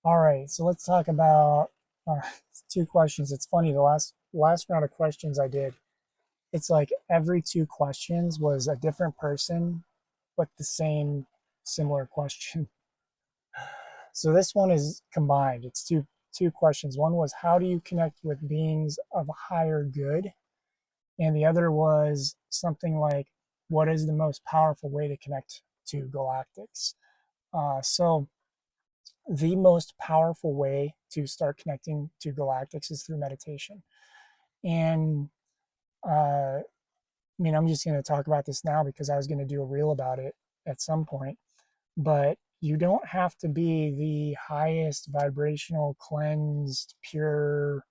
All right, so let's talk about uh, two questions. It's funny, the last round of questions I did, it's like every two questions was a different person, but the same similar question. So this one is combined. It's two questions. One was how do you connect with beings of higher good, and the other was something like what is the most powerful way to connect to galactics. So the most powerful way to start connecting to galactics is through meditation. And I'm just going to talk about this now because I was going to do a reel about it at some point. But you don't have to be the highest vibrational, cleansed, pure,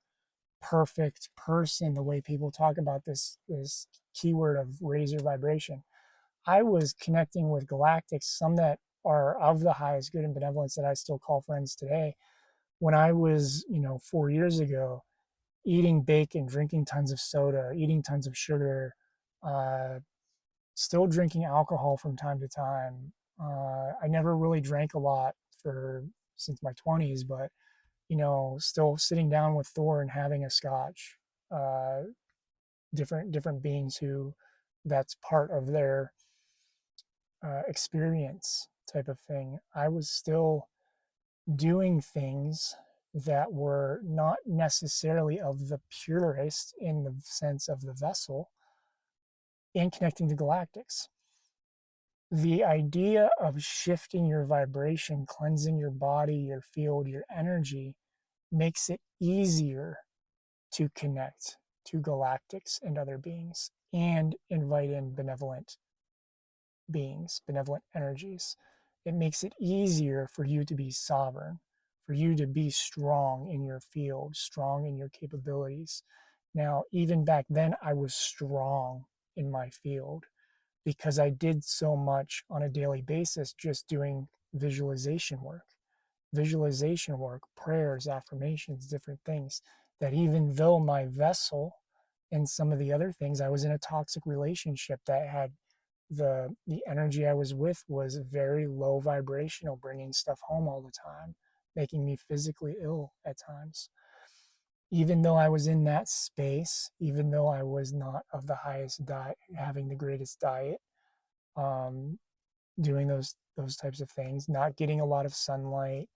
perfect person the way people talk about this keyword of raise your vibration. I was connecting with galactics, some that are of the highest good and benevolence that I still call friends today, when I was, 4 years ago, eating bacon, drinking tons of soda, eating tons of sugar, uh, still drinking alcohol from time to time. I never really drank a lot for since my 20s, but still sitting down with Thor and having a scotch. Uh, different beings who that's part of their experience type of thing. I was still doing things that were not necessarily of the purest in the sense of the vessel and connecting to galactics. The idea of shifting your vibration, cleansing your body, your field, your energy makes it easier to connect to galactics and other beings and invite in benevolent beings, benevolent energies. It makes it easier for you to be sovereign, for you to be strong in your field, strong in your capabilities. Now, even back then, I was strong in my field because I did so much on a daily basis just doing visualization work, prayers, affirmations, different things. That even though my vessel and some of the other things, I was in a toxic relationship that had the energy I was with was very low vibrational, bringing stuff home all the time, making me physically ill at times. Even though I was in that space, even though I was not of the highest diet, having the greatest diet, um, doing those types of things, not getting a lot of sunlight,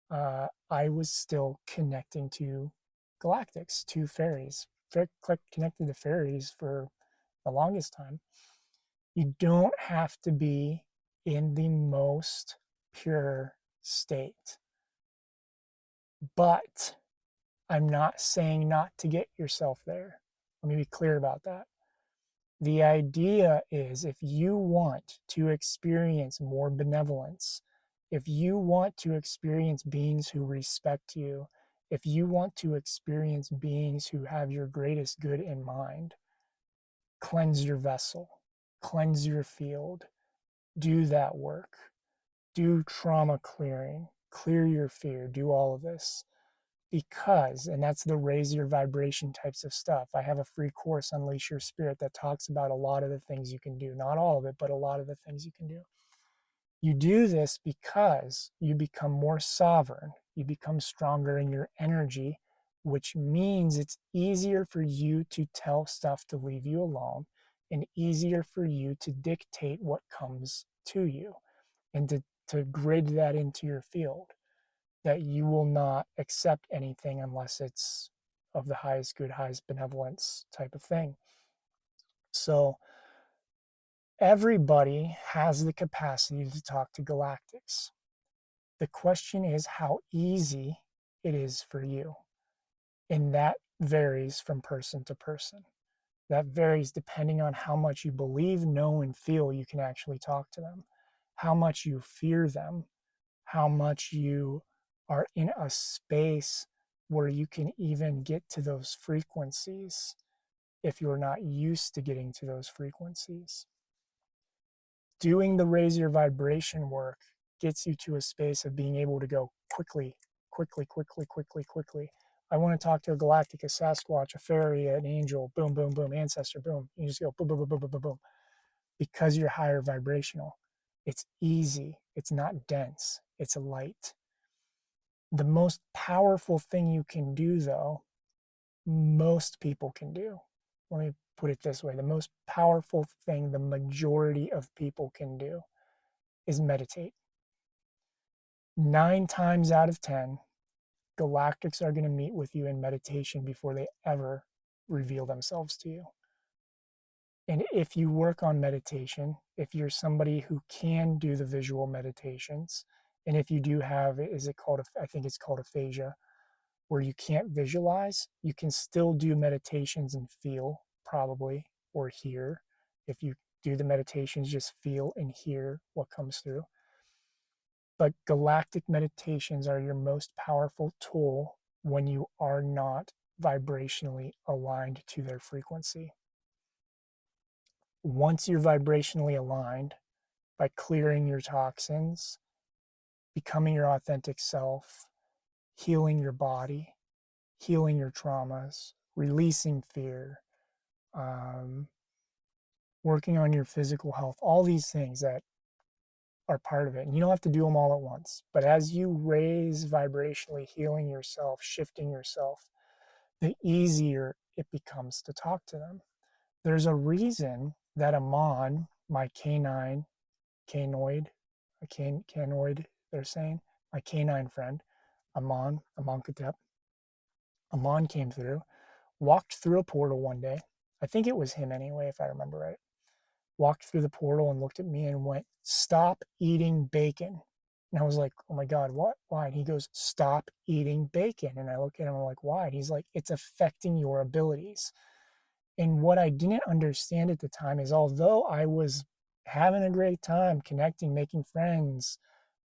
I was still connecting to galactics, to fairies, connected to fairies for the longest time. You don't have to be in the most pure state. But I'm not saying not to get yourself there. Let me be clear about that. The idea is if you want to experience more benevolence, if you want to experience beings who respect you, if you want to experience beings who have your greatest good in mind, cleanse your vessel, cleanse your field, do that work, do trauma clearing, clear your fear, do all of this. Because, and that's the raise your vibration types of stuff. I have a free course, Unleash Your Spirit, that talks about a lot of the things you can do. Not all of it, but a lot of the things you can do. You do this because you become more sovereign, you become stronger in your energy, which means it's easier for you to tell stuff to leave you alone and easier for you to dictate what comes to you and to grid that into your field, that you will not accept anything unless it's of the highest good, highest benevolence type of thing. So everybody has the capacity to talk to galactics. The question is how easy it is for you. And that varies from person to person. That varies depending on how much you believe, know, and feel you can actually talk to them, how much you fear them, how much you are in a space where you can even get to those frequencies if you're not used to getting to those frequencies. Doing the raise your vibration work gets you to a space of being able to go quickly, quickly, quickly, quickly, quickly. I want to talk to a galactic, a Sasquatch, a fairy, an angel, boom, boom, boom, ancestor, boom. You just go boom, boom, boom, boom, boom, boom, boom. Because you're higher vibrational. It's easy. It's not dense. It's light. The most powerful thing you can do, though, most people can do. Let me put it this way, the most powerful thing the majority of people can do is meditate. 9 times out of 10, galactics are going to meet with you in meditation before they ever reveal themselves to you. And if you work on meditation, if you're somebody who can do the visual meditations, and if you do have, is it called, I think it's called aphasia, where you can't visualize, you can still do meditations and feel, probably, or hear. If you do the meditations, just feel and hear what comes through. But galactic meditations are your most powerful tool when you are not vibrationally aligned to their frequency. Once you're vibrationally aligned by clearing your toxins, becoming your authentic self, healing your body, healing your traumas, releasing fear, working on your physical health, all these things that are part of it. And you don't have to do them all at once. But as you raise vibrationally, healing yourself, shifting yourself, the easier it becomes to talk to them. There's a reason that Amon, my canine, canoid, they're saying, my canine friend, Amon Katep, Amon came through, walked through a portal one day. I think it was him anyway, if I remember right. Walked through the portal and looked at me and went, "Stop eating bacon." And I was like, "Oh my God, what? Why?" And he goes, "Stop eating bacon." And I look at him, I'm like, "Why?" And he's like, "It's affecting your abilities." And what I didn't understand at the time is, although I was having a great time connecting, making friends,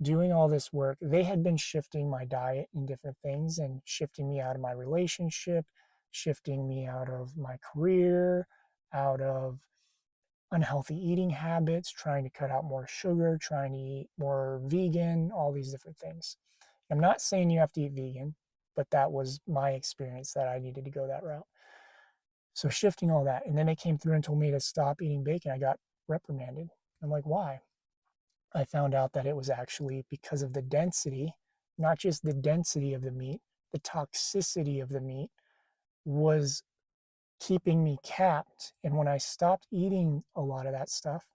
doing all this work, they had been shifting my diet and different things and shifting me out of my relationship, shifting me out of my career, out of unhealthy eating habits, trying to cut out more sugar, trying to eat more vegan, all these different things. I'm not saying you have to eat vegan, but that was my experience that I needed to go that route. So shifting all that. And then they came through and told me to stop eating bacon. I got reprimanded. I'm like, why? I found out that it was actually because of the density, not just the density of the meat, the toxicity of the meat was keeping me capped. And when I stopped eating a lot of that stuff,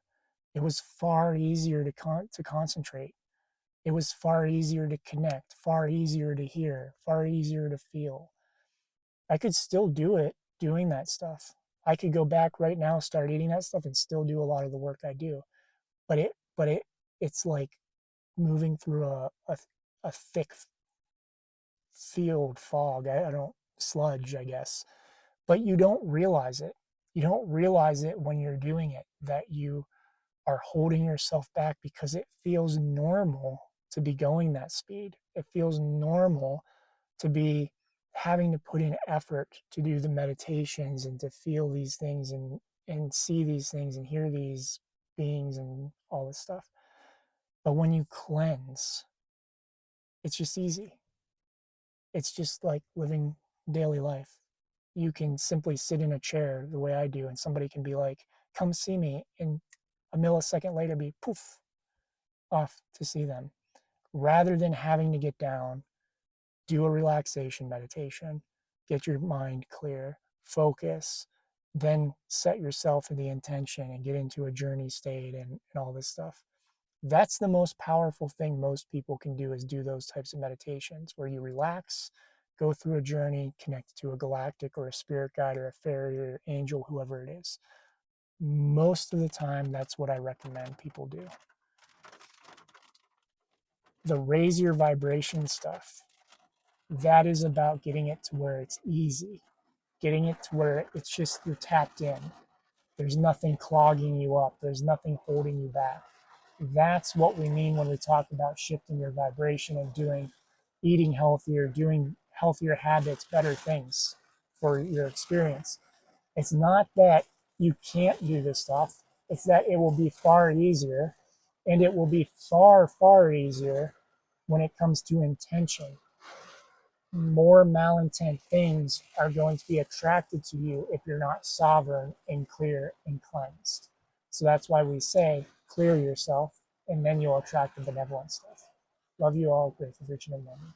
it was far easier to concentrate. It was far easier to connect, far easier to hear, far easier to feel. I could still do it doing that stuff. I could go back right now, start eating that stuff, and still do a lot of the work I do. But it's like moving through a thick field fog. I don't sludge, I guess. But you don't realize it. You don't realize it when you're doing it, that you are holding yourself back because it feels normal to be going that speed. It feels normal to be having to put in effort to do the meditations and to feel these things and see these things and hear these beings and all this stuff. But when you cleanse, it's just easy. It's just like living daily life. You can simply sit in a chair the way I do, and somebody can be like, "Come see me," and a millisecond later be poof off to see them, rather than having to get down, do a relaxation meditation, get your mind clear, focus, then set yourself in the intention and get into a journey state and all this stuff. That's the most powerful thing most people can do, is do those types of meditations where you relax, go through a journey, connect to a galactic or a spirit guide or a fairy or angel, whoever it is. Most of the time, that's what I recommend people do. The raise your vibration stuff, that is about getting it to where it's easy, getting it to where it's just you're tapped in. There's nothing clogging you up, there's nothing holding you back. That's what we mean when we talk about shifting your vibration and eating healthier, doing healthier habits, better things for your experience. It's not that you can't do this stuff, it's that it will be far easier, and it will be far, far easier when it comes to intention. More malintent things are going to be attracted to you if you're not sovereign and clear and cleansed. So that's why we say clear yourself, and then you'll attract the benevolent stuff. Love you all. Grateful for each and every one.